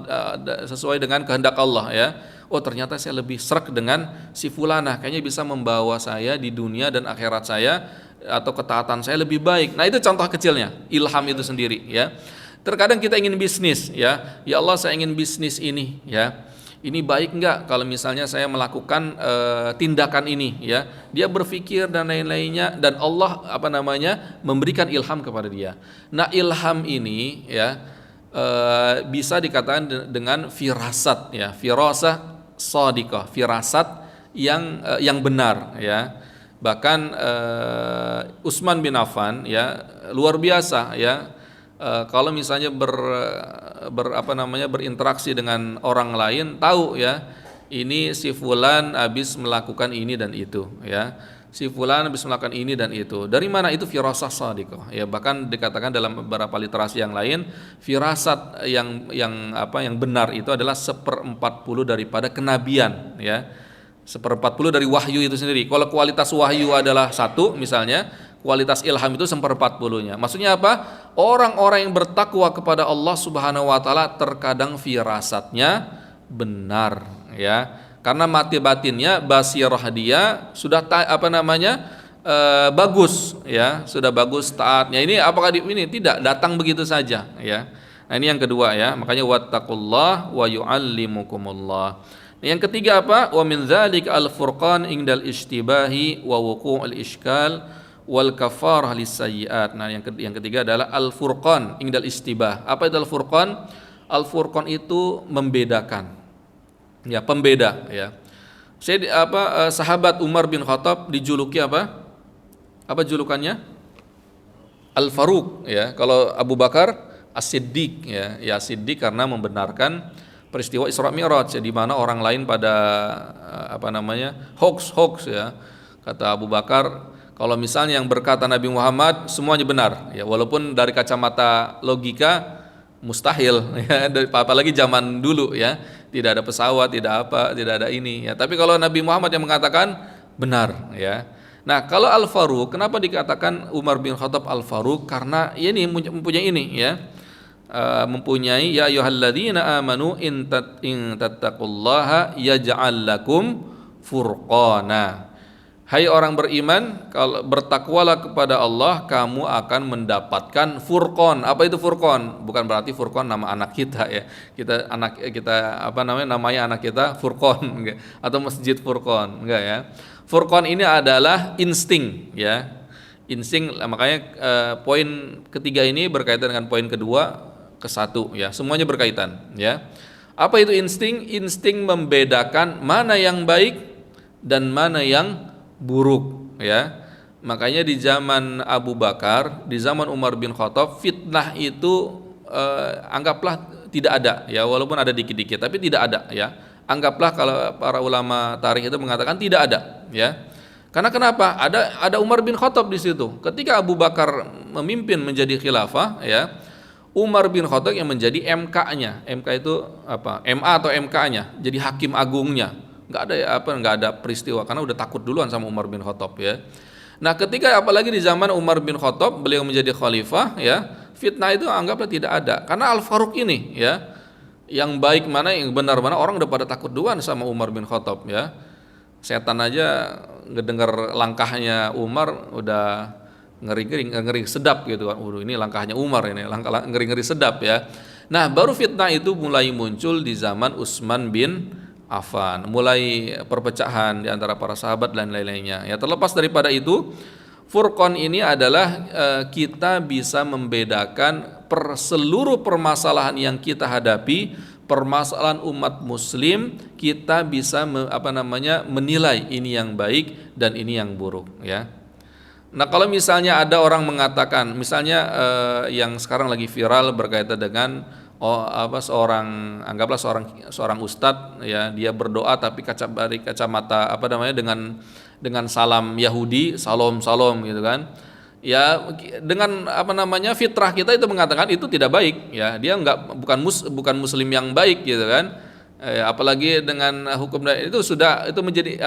sesuai dengan kehendak Allah ya. Oh ternyata saya lebih srek dengan si fulanah, kayaknya bisa membawa saya di dunia dan akhirat saya, atau ketaatan saya lebih baik. Nah itu contoh kecilnya, ilham itu sendiri ya. Terkadang kita ingin bisnis ya, ya Allah saya ingin bisnis ini ya, ini baik enggak kalau misalnya saya melakukan tindakan ini ya. Dia berpikir dan lain-lainnya, dan Allah memberikan ilham kepada dia. Nah ilham ini ya bisa dikatakan dengan firasat ya, firasah shadiqah, firasat yang benar ya. Bahkan Utsman bin Affan ya luar biasa ya, kalau misalnya berinteraksi dengan orang lain, tahu ya ini si fulan habis melakukan ini dan itu ya, si fulan habis melakukan ini dan itu. Dari mana itu? Firasah shadiqah ya. Bahkan dikatakan dalam beberapa literasi yang lain, firasat yang benar itu adalah 1/40 daripada kenabian ya, 1/40 dari wahyu itu sendiri. Kalau kualitas wahyu adalah 1 misalnya, kualitas ilham itu 1/40-nya. Maksudnya apa? Orang-orang yang bertakwa kepada Allah Subhanahu wa taala terkadang firasatnya benar ya. Karena mati batinnya, basirah dia sudah bagus ya, sudah bagus taatnya. Ini apakah ini tidak datang begitu saja ya. Nah, ini yang kedua ya. Makanya wattaqullah wa yu'allimukumullah. Yang ketiga apa? Wa min dzalika al-furqan indal istibahi wa wuqu'ul iskal wal kafarah lisayyi'at. Nah, yang ketiga adalah al-furqan indal istibah. Apa itu al-furqan? Al-furqan itu membedakan. Ya, pembeda ya. Sahabat Umar bin Khattab dijuluki apa? Apa julukannya? Al-Faruq ya. Kalau Abu Bakar As-Siddiq ya. Ya Siddiq karena membenarkan peristiwa Isra Mi'raj ya, di mana orang lain pada hoax ya. Kata Abu Bakar, kalau misalnya yang berkata Nabi Muhammad semuanya benar ya, walaupun dari kacamata logika mustahil ya, apalagi zaman dulu ya, tidak ada pesawat, tidak ada ini ya. Tapi kalau Nabi Muhammad yang mengatakan benar ya. Nah, kalau Al-Faruq, kenapa dikatakan Umar bin Khattab Al-Faruq? Karena ini mempunyai ini ya. Mempunyai ya ayyuhalladzina amanu in tattaqullaha yaj'al lakum furqana. Hai orang beriman, kalau bertakwalah kepada Allah, kamu akan mendapatkan furqan. Apa itu furqan? Bukan berarti furqan nama anak kita ya. Namanya anak kita Furqan enggak? Atau Masjid Furqan, enggak ya. Furqan ini adalah insting ya. Insting, makanya poin ketiga ini berkaitan dengan poin kedua ke satu ya. Semuanya berkaitan ya. Apa itu insting? Insting membedakan mana yang baik dan mana yang buruk ya. Makanya di zaman Abu Bakar, di zaman Umar bin Khattab, fitnah itu anggaplah tidak ada ya, walaupun ada dikit-dikit tapi tidak ada ya. Anggaplah kalau para ulama tarikh itu mengatakan tidak ada ya. Karena kenapa? Ada Umar bin Khattab di situ. Ketika Abu Bakar memimpin menjadi khilafah ya, Umar bin Khattab yang menjadi MK-nya. MK itu apa? MA atau MK-nya, jadi hakim agungnya. Nggak ada peristiwa karena udah takut duluan sama Umar bin Khattab ya. Nah, ketika apalagi di zaman Umar bin Khattab beliau menjadi khalifah ya, fitnah itu anggaplah tidak ada karena Al-Faruq ini ya, yang baik mana yang benar mana orang udah pada takut duluan sama Umar bin Khattab ya. Setan aja ngedengar langkahnya Umar udah ngeri sedap gitu kan. Ini langkahnya Umar, ini langkah ngeri sedap ya. Nah, baru fitnah itu mulai muncul di zaman Utsman bin Affan, mulai perpecahan di antara para sahabat dan lain-lainnya. Ya, terlepas daripada itu, furqan ini adalah kita bisa membedakan seluruh permasalahan yang kita hadapi, permasalahan umat muslim, kita bisa menilai ini yang baik dan ini yang buruk ya. Nah, kalau misalnya ada orang mengatakan, misalnya yang sekarang lagi viral berkaitan dengan anggaplah seorang ustadz ya, dia berdoa tapi kacamata dengan salam Yahudi, salam gitu kan. Ya, dengan fitrah kita itu mengatakan itu tidak baik ya, dia bukan muslim yang baik gitu kan. Apalagi dengan hukum itu sudah menjadi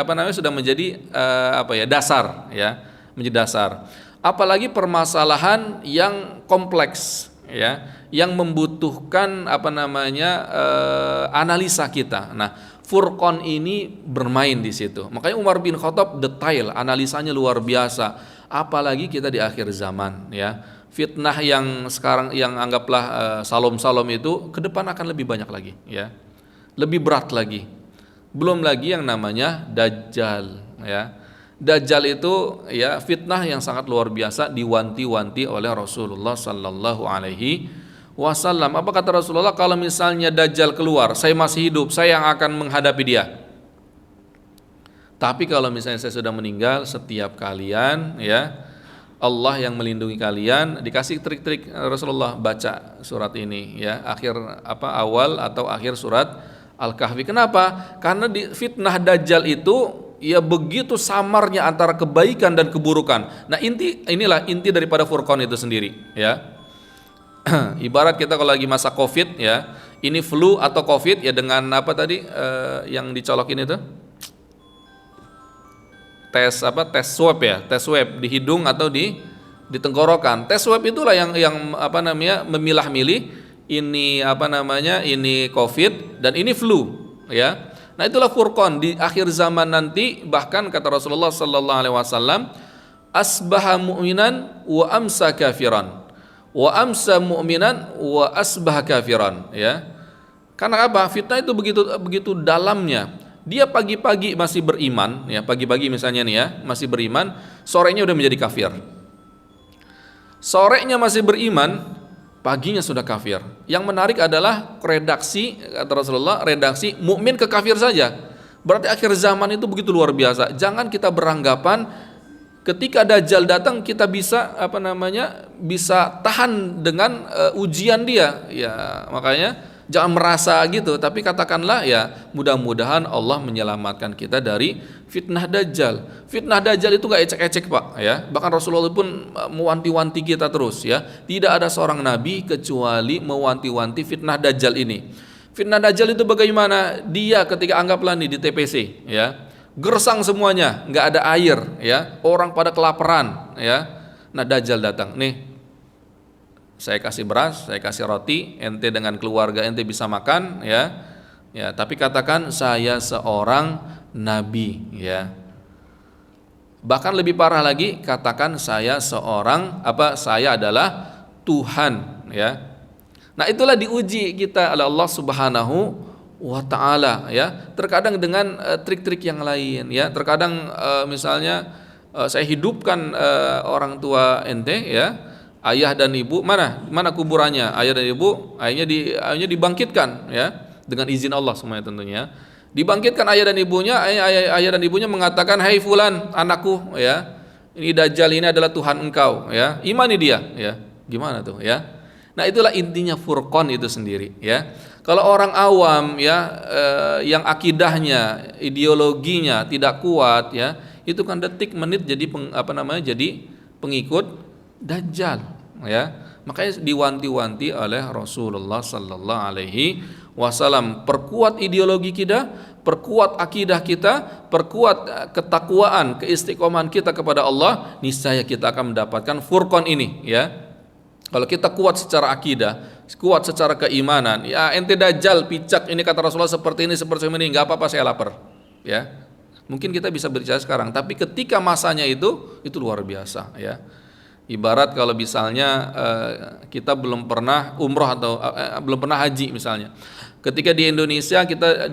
dasar ya, menjadi dasar. Apalagi permasalahan yang kompleks ya, yang membutuhkan analisa kita. Nah, furqan ini bermain di situ. Makanya Umar bin Khattab detail, analisanya luar biasa. Apalagi kita di akhir zaman ya. Fitnah yang sekarang yang anggaplah salom itu ke depan akan lebih banyak lagi ya. Lebih berat lagi. Belum lagi yang namanya Dajjal ya. Dajjal itu ya fitnah yang sangat luar biasa, diwanti-wanti oleh Rasulullah sallallahu alaihi wasallam. Apa kata Rasulullah? Kalau misalnya Dajjal keluar, saya masih hidup, saya yang akan menghadapi dia. Tapi kalau misalnya saya sudah meninggal, setiap kalian ya, Allah yang melindungi kalian. Dikasih trik-trik Rasulullah, baca surat ini ya, awal atau akhir surat Al-Kahfi. Kenapa? Karena di fitnah Dajjal itu ya begitu samarnya antara kebaikan dan keburukan. Nah, inilah inti daripada furqan itu sendiri ya. Ibarat kita kalau lagi masa Covid ya, ini flu atau Covid ya, dengan yang dicolokin itu? Tes swab ya, tes swab di hidung atau di tenggorokan. Tes swab itulah yang memilah-milih ini ini Covid dan ini flu ya. Nah, itulah furqan di akhir zaman nanti. Bahkan kata Rasulullah sallallahu alaihi wasallam, asbaha mu'minan wa amsa kafiran, wa amsa mu'minan wa asbaha kafiran ya. Karena apa? Fitnah itu begitu dalamnya. Dia pagi-pagi masih beriman ya, pagi-pagi misalnya nih ya, masih beriman, sorenya udah menjadi kafir. Sorenya masih beriman, paginya sudah kafir. Yang menarik adalah redaksi, kata Rasulullah, redaksi mukmin ke kafir saja. Berarti akhir zaman itu begitu luar biasa. Jangan kita beranggapan ketika Dajjal datang kita bisa bisa tahan dengan ujian dia. Ya, makanya jangan merasa gitu, tapi katakanlah ya, mudah-mudahan Allah menyelamatkan kita dari fitnah Dajjal. Fitnah Dajjal itu gak ecek-ecek Pak ya. Bahkan Rasulullah pun mewanti-wanti kita terus ya. Tidak ada seorang nabi kecuali mewanti-wanti fitnah Dajjal ini. Fitnah Dajjal itu bagaimana? Dia ketika anggaplah nih di TPC ya, gersang semuanya, gak ada air ya, orang pada kelaparan ya. Nah, Dajjal datang nih, saya kasih beras, saya kasih roti, ente dengan keluarga ente bisa makan ya. Ya, tapi katakan saya seorang nabi, ya. Bahkan lebih parah lagi, katakan saya adalah Tuhan, ya. Nah, itulah diuji kita oleh Allah Subhanahu wa taala, ya. Terkadang dengan trik-trik yang lain, ya. Terkadang misalnya saya hidupkan orang tua ente, ya. Ayah dan ibu, mana kuburannya? Ayah dan ibu, ayahnya dibangkitkan, ya, dengan izin Allah semuanya tentunya. Dibangkitkan ayah dan ibunya, ayah dan ibunya mengatakan, "Hai fulan, anakku, ya. Ini Dajjal, ini adalah Tuhan engkau, ya. Imani dia," ya. Gimana tuh, ya? Nah, itulah intinya Furqan itu sendiri, ya. Kalau orang awam, ya, yang akidahnya, ideologinya tidak kuat, ya, itu kan detik menit jadi jadi pengikut Dajjal, ya. Makanya diwanti-wanti oleh Rasulullah sallallahu alaihi wasallam, perkuat ideologi kita, perkuat akidah kita, perkuat ketakwaan, keistiqomahan kita kepada Allah, niscaya kita akan mendapatkan Furqan ini, ya. Kalau kita kuat secara akidah, kuat secara keimanan, ya ente Dajjal, picak, ini kata Rasulullah seperti ini, nggak apa-apa, saya lapar, ya. Mungkin kita bisa berbicara sekarang, tapi ketika masanya itu luar biasa, ya. Ibarat kalau misalnya kita belum pernah umroh atau belum pernah haji misalnya. Ketika di Indonesia kita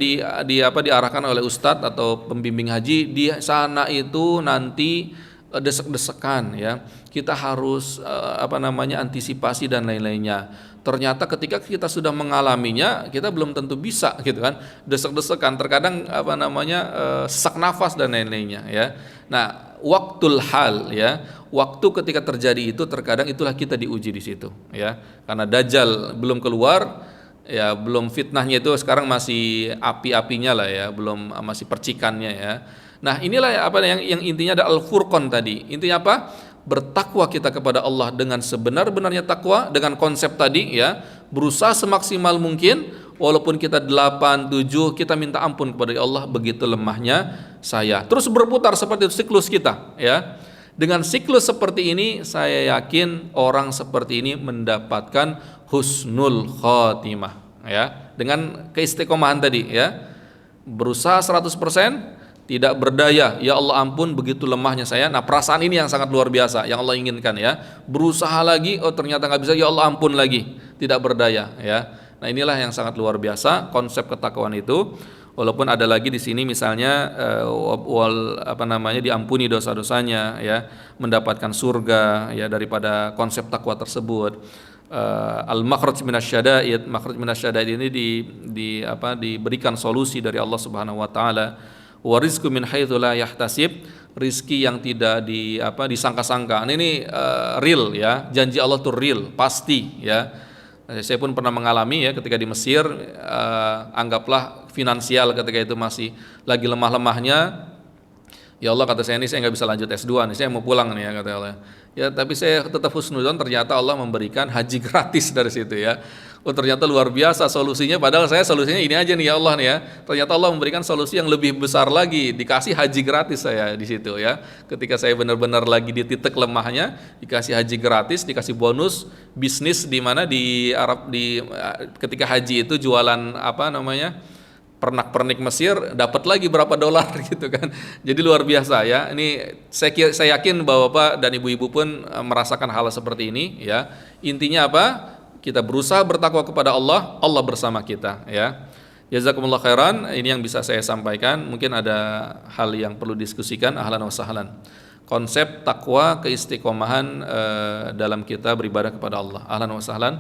diarahkan oleh ustadz atau pembimbing haji, di sana itu nanti desek-desekan, ya. Kita harus antisipasi dan lain-lainnya. Ternyata ketika kita sudah mengalaminya, kita belum tentu bisa, gitu kan. Desek-desekan, terkadang sesak nafas dan lain-lainnya, ya. Nah, waktul hal, ya. Waktu ketika terjadi itu, terkadang itulah kita diuji di situ, ya. Karena Dajjal belum keluar, ya, belum fitnahnya itu sekarang masih api-apinya lah, ya, belum masih percikannya, ya. Nah, inilah yang intinya ada Al-Furqan tadi. Intinya apa? Bertakwa kita kepada Allah dengan sebenar-benarnya takwa, dengan konsep tadi, ya, berusaha semaksimal mungkin, walaupun kita 8, 7, kita minta ampun kepada Allah, begitu lemahnya saya. Terus berputar seperti itu siklus kita, ya. Dengan siklus seperti ini, saya yakin orang seperti ini mendapatkan husnul khotimah, ya. Dengan keistiqomahan tadi, ya. Berusaha 100%, tidak berdaya, ya Allah ampun begitu lemahnya saya. Nah, perasaan ini yang sangat luar biasa yang Allah inginkan, ya. Berusaha lagi, oh ternyata nggak bisa, ya Allah ampun lagi, tidak berdaya, ya. Nah, inilah yang sangat luar biasa konsep ketakwaan itu. Walaupun ada lagi di sini misalnya diampuni dosa-dosanya, ya, mendapatkan surga, ya, daripada konsep takwa tersebut. Al-makhraj minasyada'id, makhraj minasyada'id ini diberikan solusi dari Allah Subhanahu wa taala. Wa rizqu min haitsu la yahtasib, rizki yang tidak disangka-sangka. Ini real, ya. Janji Allah itu real, pasti, ya. Saya pun pernah mengalami, ya, ketika di Mesir, anggaplah finansial ketika itu masih lagi lemah-lemahnya. Ya Allah, kata saya, ini saya nggak bisa lanjut S2 nih, saya mau pulang nih, ya, kata Allah. Ya, tapi saya tetap husnudzon, ternyata Allah memberikan haji gratis dari situ, ya. Oh, ternyata luar biasa solusinya, padahal saya solusinya ini aja nih, ya Allah nih, ya. Ternyata Allah memberikan solusi yang lebih besar lagi, dikasih haji gratis saya di situ, ya. Ketika saya benar-benar lagi di titik lemahnya, dikasih haji gratis, dikasih bonus bisnis di mana di Arab, ketika haji itu jualan pernak-pernik Mesir, dapat lagi berapa dolar gitu kan. Jadi luar biasa, ya. Ini saya yakin Bapak dan Ibu-ibu pun merasakan hal seperti ini, ya. Intinya apa? Kita berusaha bertakwa kepada Allah, Allah bersama kita, ya. Jazakumullah khairan. Ini yang bisa saya sampaikan. Mungkin ada hal yang perlu diskusikan, ahlan wa sahlan. Konsep takwa, keistiqomahan dalam kita beribadah kepada Allah. Ahlan wa sahlan.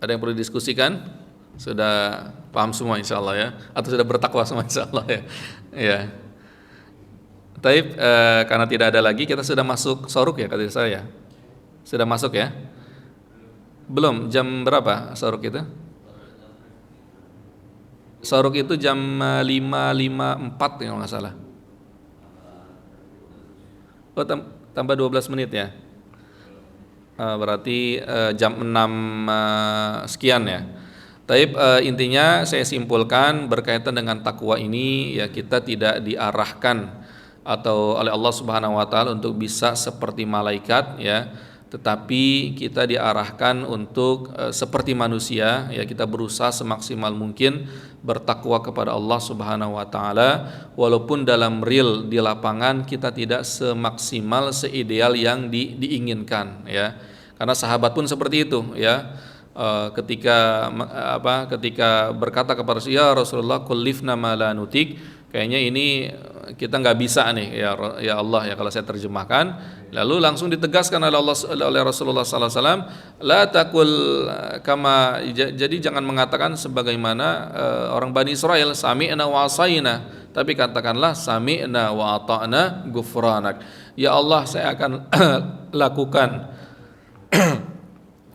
Ada yang perlu diskusikan? Sudah paham semua insyaallah, ya, atau sudah bertakwa semua insyaallah, ya. Ya. Taib, karena tidak ada lagi, kita sudah masuk soruk, ya, kata saya. Sudah masuk, ya? Belum, jam berapa soruk itu? Soruk itu jam 5.54 kalau nggak salah. Oh, tambah 12 menit, ya. Berarti jam 6 sekian, ya. Taib, intinya saya simpulkan berkaitan dengan takwa ini, ya, kita tidak diarahkan atau oleh Allah Subhanahu wa taala untuk bisa seperti malaikat, ya. tetapi kita diarahkan untuk seperti manusia, ya, kita berusaha semaksimal mungkin bertakwa kepada Allah Subhanahu wa taala, walaupun dalam real di lapangan kita tidak semaksimal seideal yang diinginkan, ya. Karena sahabat pun seperti itu, ya. Ketika berkata kepada Rasulullah, kullifna ma la nutik, kayaknya ini kita nggak bisa nih, ya Allah, ya, kalau saya terjemahkan. Lalu langsung ditegaskan oleh Rasulullah SAW, la takul kama, jadi jangan mengatakan sebagaimana orang Bani Israel, sami'na wa asaina, tapi katakanlah sami'na wa ata'na ghufranak. Ya Allah, saya akan lakukan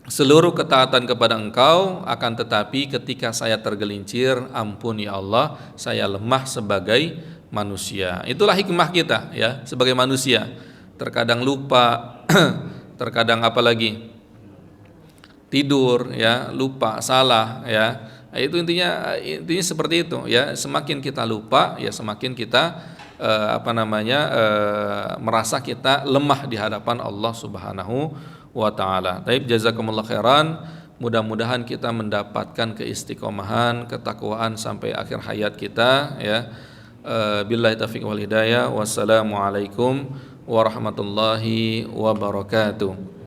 seluruh ketaatan kepada Engkau, akan tetapi ketika saya tergelincir, ampun ya Allah, saya lemah sebagai manusia. Itulah hikmah kita, ya, sebagai manusia. Terkadang lupa, terkadang apalagi tidur, ya, lupa, salah, ya. Itu intinya seperti itu, ya. Semakin kita lupa, ya, semakin kita merasa kita lemah di hadapan Allah Subhanahu wa taala. Baik, jazakumullah khairan. Mudah-mudahan kita mendapatkan keistiqomahan, ketakwaan sampai akhir hayat kita, ya. Billahi taufiq wal hidayah. Wassalamualaikum warahmatullahi wabarakatuh.